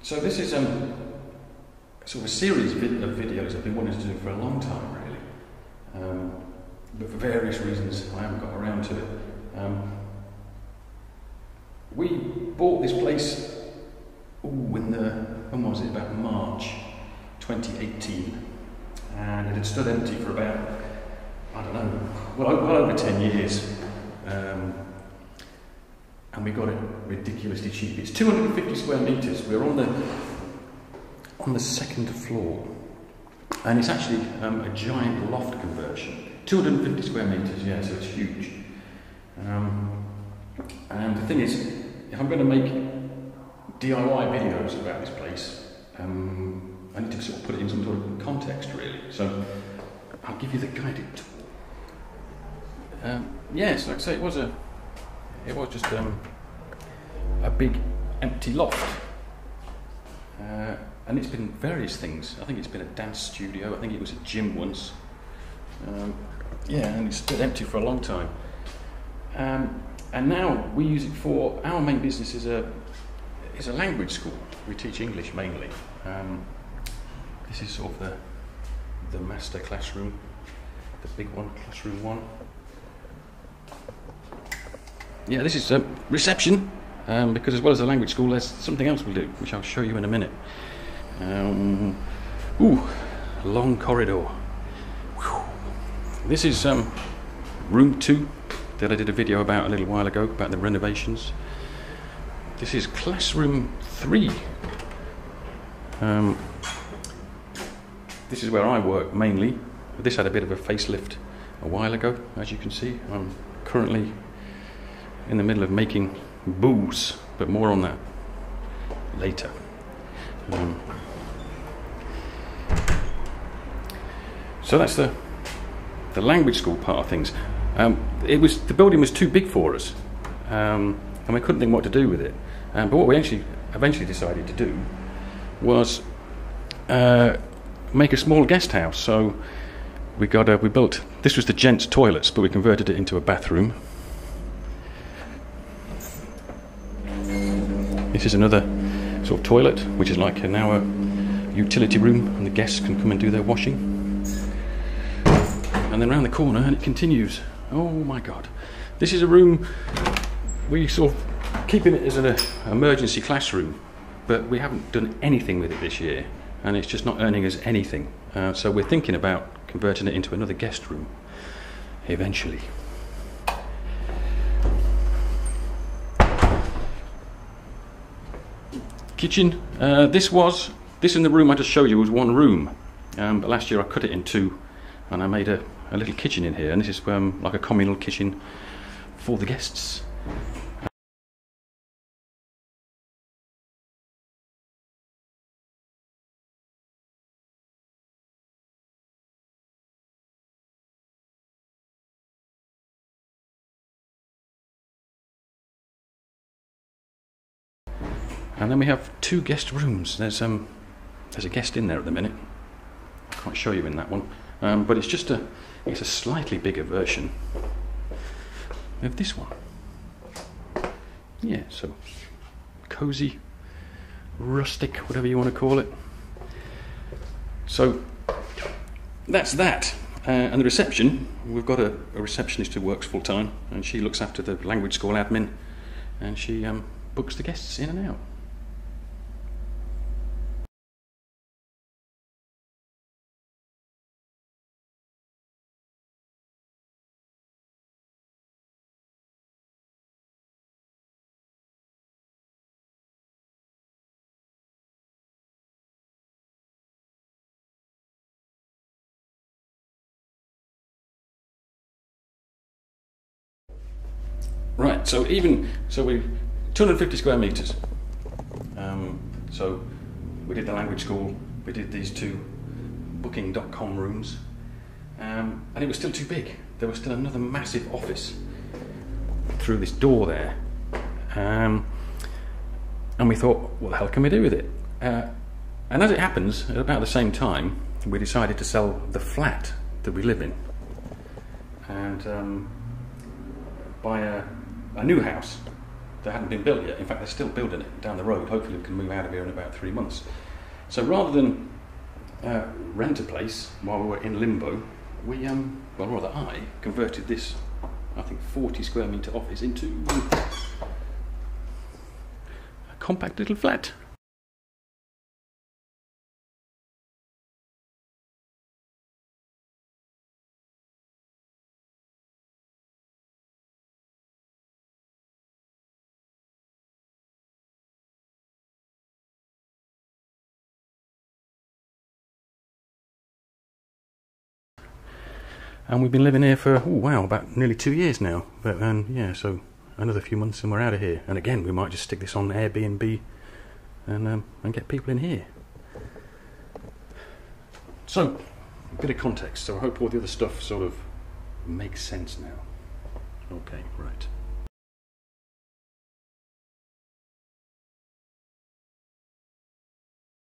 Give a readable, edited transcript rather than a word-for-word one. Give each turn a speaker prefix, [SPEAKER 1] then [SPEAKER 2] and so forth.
[SPEAKER 1] So this is sort of a series of videos I've been wanting to do for a long time, really. But for various reasons, I haven't got around to it. We bought this place, when was it? About March 2018. And it had stood empty for about, I don't know, well over 10 years. And we got it ridiculously cheap. It's 250 square metres. We're on the second floor. And it's actually a giant loft conversion. 250 square metres, yeah, so it's huge. And the thing is, if I'm going to make DIY videos about this place, I need to sort of put it in some sort of context, really. So I'll give you the guided tour. Yes, like I say, it was just a big empty loft, and it's been various things. I think it's been a dance studio. I think it was a gym once. Yeah, and it's stood empty for a long time. And now we use it for our main business is a language school. We teach English mainly. This is sort of the master classroom, the big one, classroom 1. Yeah, this is reception, because as well as the language school, there's something else we'll do, which I'll show you in a minute. Long corridor. Whew. This is room 2 that I did a video about a little while ago, about the renovations. This is classroom 3. This is where I work mainly. This had a bit of a facelift a while ago, as you can see. I'm currently in the middle of making booze, but more on that later. So that's the language school part of things. The building was too big for us, and we couldn't think what to do with it. But what we eventually decided to do was make a small guest house. So we built. This was the gents' toilets, but we converted it into a bathroom. This is another sort of toilet, which is like now a utility room, and the guests can come and do their washing. And then round the corner, and it continues. Oh my God! This is a room we sort of keeping it as an emergency classroom, but we haven't done anything with it this year, and it's just not earning us anything. So we're thinking about converting it into another guest room eventually. Kitchen. This in the room I just showed you was one room, but last year I cut it in 2, and I made a little kitchen in here, and this is like a communal kitchen for the guests. And then we have 2 guest rooms. There's a guest in there at the minute. I can't show you in that one, but it's a slightly bigger version of this one. Yeah, so cozy, rustic, whatever you want to call it. So that's that. And the reception, we've got a receptionist who works full time, and she looks after the language school admin, and she books the guests in and out. Right, so we 250 square metres. So we did the language school, we did these 2 booking.com rooms, and it was still too big. There was still another massive office through this door there, and we thought, what the hell can we do with it? And as it happens, at about the same time, we decided to sell the flat that we live in, and buy a new house. they hadn't been built yet. In fact, they're still building it down the road. Hopefully we can move out of here in about 3 months. So rather than rent a place while we were in limbo, we, well rather I, converted this, I think 40 square metre office into a compact little flat. And we've been living here for, oh wow, about nearly 2 years now. But yeah, so another few months and we're out of here. And again, we might just stick this on Airbnb and get people in here. So, a bit of context. So I hope all the other stuff sort of makes sense now. Okay, right.